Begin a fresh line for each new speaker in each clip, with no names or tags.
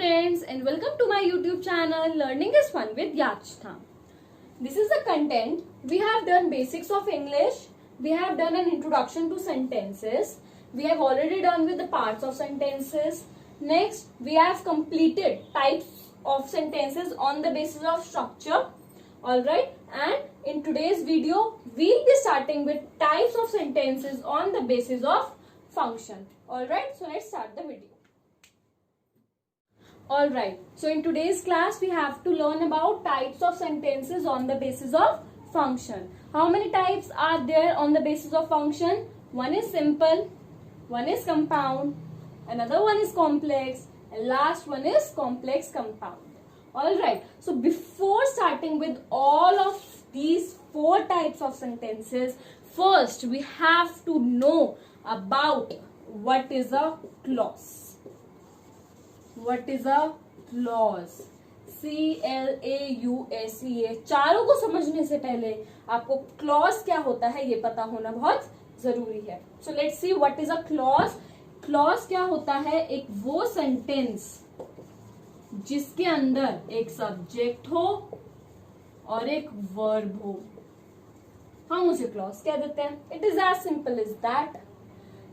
friends and welcome to my YouTube channel Learning is Fun with Yachna. This is the content. We have done basics of English. We have done an introduction to sentences. We have already done with the parts of sentences. Next, we have completed types of sentences on the basis of structure. Alright, and in today's video, we'll be starting with types of sentences on the basis of function. Alright, so let's start the video. Alright, so in today's class, we have to learn about types of sentences on the basis of function. How many types are there on the basis of function? One is simple, one is compound, another one is complex, and last one is complex compound. Alright, so before starting with all of these four types of sentences, first we have to know about what is a clause. What is a clause? CLAUSE. चारों को समझने से पहले आपको clause क्या होता है ये पता होना बहुत जरूरी है. So let's see what is a clause. Clause क्या होता है? एक वो सेंटेंस जिसके अंदर एक सब्जेक्ट हो और एक वर्ब हो, हम उसे क्लॉज कह देते हैं. It is as simple as that.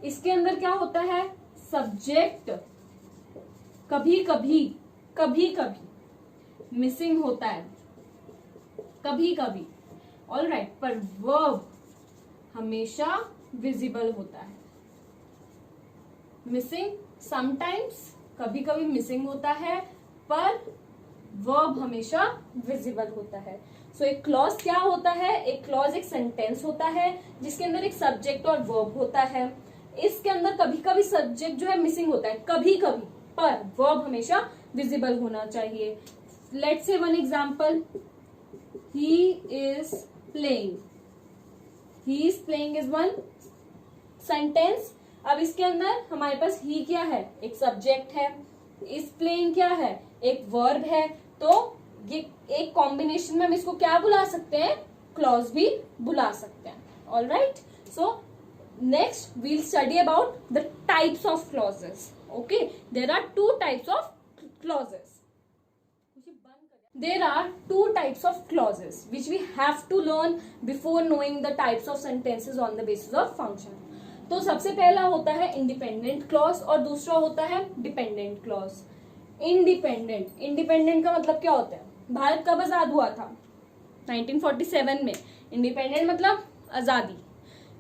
इसके अंदर क्या होता है? सब्जेक्ट कभी कभी मिसिंग होता है, कभी कभी. ऑलराइट, पर वर्ब हमेशा विजिबल होता है. मिसिंग समटाइम्स, कभी कभी मिसिंग होता है, पर वर्ब हमेशा विजिबल होता है. सो एक क्लॉज क्या होता है? एक क्लॉज एक सेंटेंस होता है जिसके अंदर एक सब्जेक्ट और वर्ब होता है. इसके अंदर कभी कभी सब्जेक्ट जो है मिसिंग होता है, कभी कभी, पर वर्ब हमेशा विजिबल होना चाहिए. Let's say one example. He is playing. He is playing is one sentence. अब इसके अंदर हमारे पास ही क्या है? एक सब्जेक्ट है. इज प्लेइंग क्या है? एक वर्ब है. तो ये एक कॉम्बिनेशन में हम इसको क्या बुला सकते हैं? क्लॉज भी बुला सकते हैं. Alright, so next we'll study about the types of clauses. Okay, there are two types of clauses. There are two types of clauses which we have to learn before knowing the types of sentences on the basis of function. तो सबसे पहला होता है independent clause और दूसरा होता है dependent clause. Independent का मतलब क्या होता है? भारत कब आजाद हुआ था? 1947 में. इंडिपेंडेंट मतलब आजादी.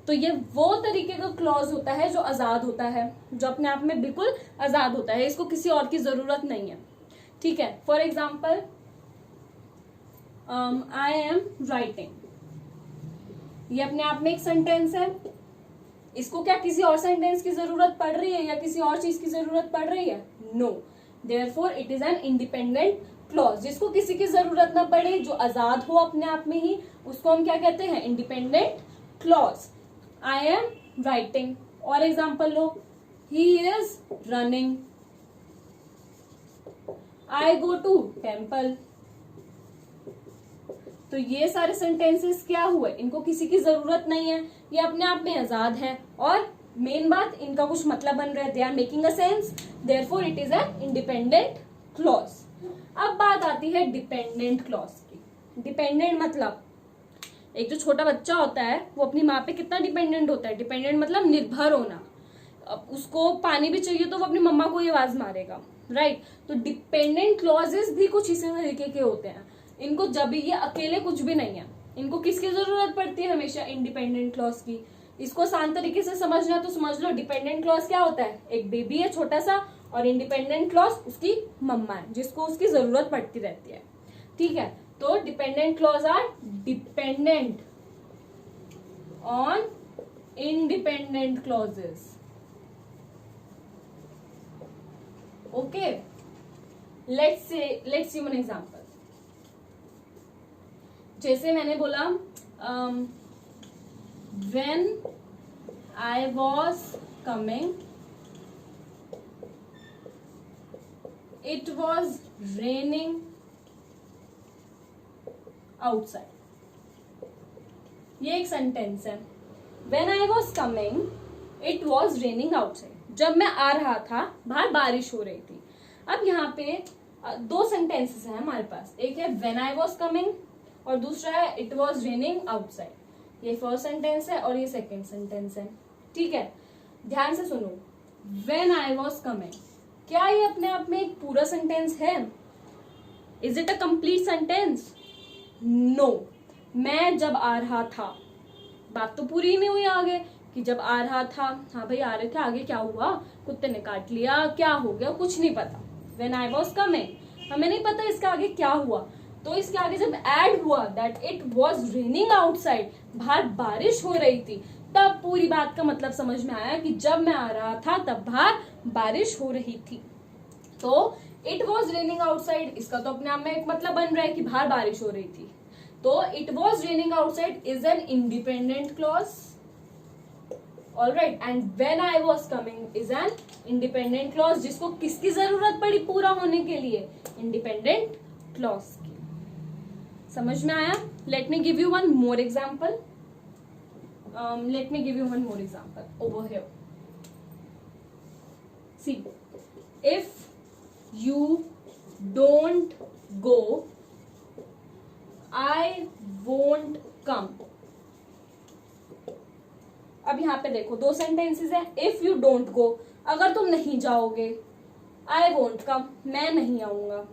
तो ये वो तरीके का क्लॉज होता है जो आजाद होता है, जो अपने आप में बिल्कुल आजाद होता है. इसको किसी और की जरूरत नहीं है. ठीक है. For example, I am writing. ये अपने आप में एक सेंटेंस है. इसको क्या किसी और सेंटेंस की जरूरत पड़ रही है या किसी और चीज की जरूरत पड़ रही है? No. Therefore it is an independent clause. जिसको किसी की जरूरत ना पड़े, जो आजाद हो अपने आप में ही, उसको हम क्या कहते हैं? Independent clause. I am writing. और example low. He is running. I go to temple. तो ये सारे सेंटेंसेस क्या हुए? इनको किसी की जरूरत नहीं है, ये अपने आप में आजाद है और मेन बात, इनका कुछ मतलब बन रहा है. They are making a sense, therefore it is an independent clause. अब बात आती है डिपेंडेंट क्लॉज की. डिपेंडेंट मतलब एक जो छोटा बच्चा होता है वो अपनी माँ पे कितना डिपेंडेंट होता है. डिपेंडेंट मतलब निर्भर होना. अब उसको पानी भी चाहिए तो वो अपनी मम्मा को ही आवाज मारेगा. राइट. तो डिपेंडेंट क्लॉजेस भी कुछ इसी तरीके के होते हैं. इनको जब ये अकेले कुछ भी नहीं है, इनको किसकी जरूरत पड़ती है? हमेशा इंडिपेंडेंट क्लॉज की. इसको आसान तरीके से समझना तो समझ लो. डिपेंडेंट क्लॉज क्या होता है? एक बेबी है छोटा सा और इंडिपेंडेंट क्लॉज उसकी मम्मा है जिसको उसकी जरूरत पड़ती रहती है. ठीक है. तो dependent clause are dependent on independent clauses. Okay, let's see one example. जैसे मैंने बोला, when I was coming it was raining outside. ये एक सेंटेंस है. When I was coming, it was raining outside. जब मैं आ रहा था बाहर बारिश हो रही थी. अब यहाँ पे दो सेंटेंसेस हैं हमारे पास, एक है व्हेन आई वॉज कमिंग और दूसरा है इट वॉज रेनिंग आउटसाइड। ये फर्स्ट सेंटेंस है और ये सेकेंड सेंटेंस है, ठीक है। ध्यान से सुनो, व्हेन आई वॉज कमिंग, क्या ये अपने आप में एक पूरा सेंटेंस है? Is it a complete sentence? No. मैं जब आ रहा था, बात तो पूरी नहीं हुई आगे कि जब आ रहा था, हाँ भाई आ रहे थे, आगे क्या हुआ, कुत्ते ने काट लिया, क्या हो गया, कुछ नहीं पता। व्हेन आई वॉज कमिंग, हमें नहीं पता इसके आगे क्या हुआ, तो इसके आगे जब ऐड हुआ that it was raining outside, बाहर बारिश हो रही थी, तब पूरी बात का मतलब समझ में आया कि जब मैं आ रहा था तब बाहर बारिश हो रही थी। तो इट वॉज रेनिंग आउटसाइड, इसका तो अपने आप में एक मतलब बन रहा है कि बाहर बारिश हो रही थी। तो it was raining outside is an independent clause, alright, and when I was coming is an independent clause, जिसको किसकी जरूरत पड़ी पूरा होने के लिए? इंडिपेंडेंट क्लॉज की। समझ में आया? Let me give you one more example, over here. See, if you don't go, I won't come. अब यहाँ पे देखो दो सेंटेंसेस है। इफ यू डोंट गो, अगर तुम नहीं जाओगे, आई वोंट कम, मैं नहीं आऊंगा।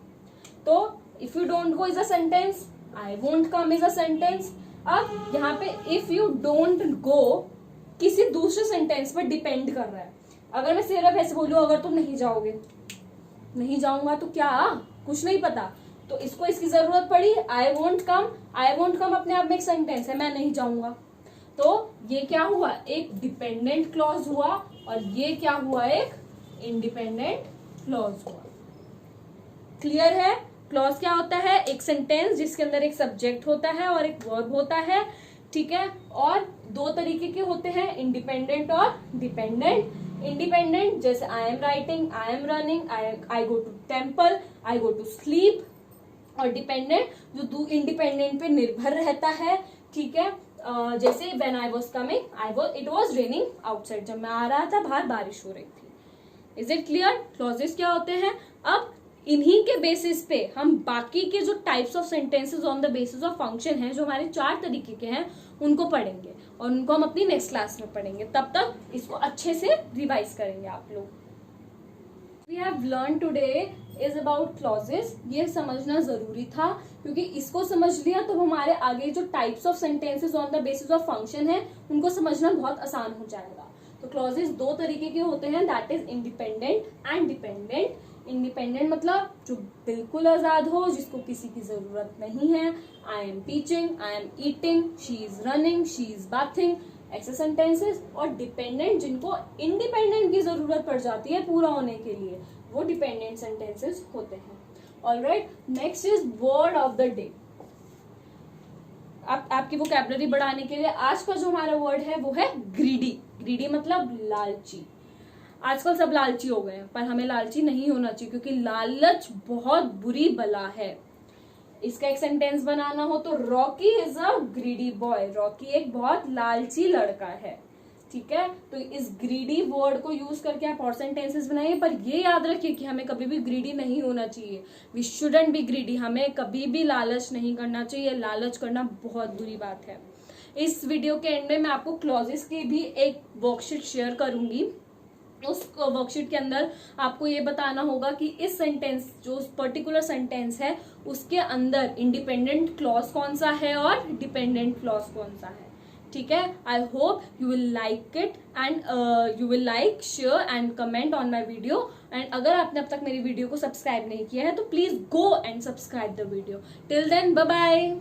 तो if you don't go is a sentence, I won't come is a sentence. अब यहाँ पे इफ यू डोंट गो किसी दूसरे सेंटेंस पर डिपेंड कर रहा है। अगर मैं सिर्फ ऐसे बोलूं अगर तुम नहीं जाओगे, नहीं जाऊंगा तो क्या, कुछ नहीं पता, तो इसको इसकी जरूरत पड़ी I won't come. I won't come अपने आप में एक सेंटेंस है, मैं नहीं जाऊंगा। तो ये क्या हुआ, एक डिपेंडेंट क्लॉज हुआ, और ये क्या हुआ, एक इंडिपेंडेंट क्लॉज हुआ। क्लियर है? क्लॉज क्या होता है? एक सेंटेंस जिसके अंदर एक सब्जेक्ट होता है और एक वर्ब होता है, ठीक है। और दो तरीके के होते हैं, इंडिपेंडेंट और डिपेंडेंट। इंडिपेंडेंट जैसे I am writing, I am running, I go to temple, I go to sleep. और डिपेंडेंट जो इंडिपेंडेंट पे निर्भर रहता है, ठीक है। जैसे when I was coming, it was raining outside, जब मैं आ रहा था बाहर बारिश हो रही थी। Is it clear? क्लॉजेस क्या होते हैं? अब इन्हीं के बेसिस पे हम बाकी के जो types of sentences on the basis of function हैं, जो हमारे 4 तरीके के हैं, उनको पढ़ेंगे, और उनको हम अपनी नेक्स्ट क्लास में पढ़ेंगे। तब तक इसको अच्छे से रिवाइज करेंगे आप लोग। We have learn today is about clauses. ये समझना जरूरी था, क्योंकि इसको समझ लिया तो हमारे आगे जो types of sentences on the basis of function है, उनको समझना बहुत आसान हो जाएगा। तो क्लॉजेस 2 तरीके के होते हैं, that is independent and dependent. Independent मतलब जो बिल्कुल आजाद हो, जिसको किसी की जरूरत नहीं है। I am teaching, I am eating, she is running, she is bathing, ऐसे सेंटेंसेस। और डिपेंडेंट जिनको इंडिपेंडेंट की जरूरत पड़ जाती है पूरा होने के लिए, वो डिपेंडेंट सेंटेंसेस होते हैं। Alright, next is word of the day. आपकी वोकैबुलरी बढ़ाने के लिए आज का जो हमारा वर्ड है वो है ग्रीडी। ग्रीडी मतलब लालची। आजकल सब लालची हो गए हैं, पर हमें लालची नहीं होना चाहिए, क्योंकि लालच बहुत बुरी बला है। इसका एक सेंटेंस बनाना हो तो Rocky is a greedy boy. Rocky एक बहुत लालची लड़का है, ठीक है। तो इस ग्रीडी वर्ड को यूज करके आप और सेंटेंसेस बनाइए, पर ये याद रखिए कि हमें कभी भी ग्रीडी नहीं होना चाहिए। We shouldn't be greedy. हमें कभी भी लालच नहीं करना चाहिए। लालच करना बहुत बुरी बात है। इस वीडियो के एंड में मैं आपको क्लॉजेस की भी एक वर्कशीट शेयर करूंगी। उस वर्कशीट के अंदर आपको ये बताना होगा कि इस सेंटेंस, जो पर्टिकुलर सेंटेंस है, उसके अंदर इंडिपेंडेंट क्लॉज कौन सा है और डिपेंडेंट क्लॉज कौन सा है, ठीक है। I hope you will like it and you will like, share and comment on my video. And अगर आपने अब तक मेरी वीडियो को सब्सक्राइब नहीं किया है तो please go and subscribe the video. Till then, bye bye.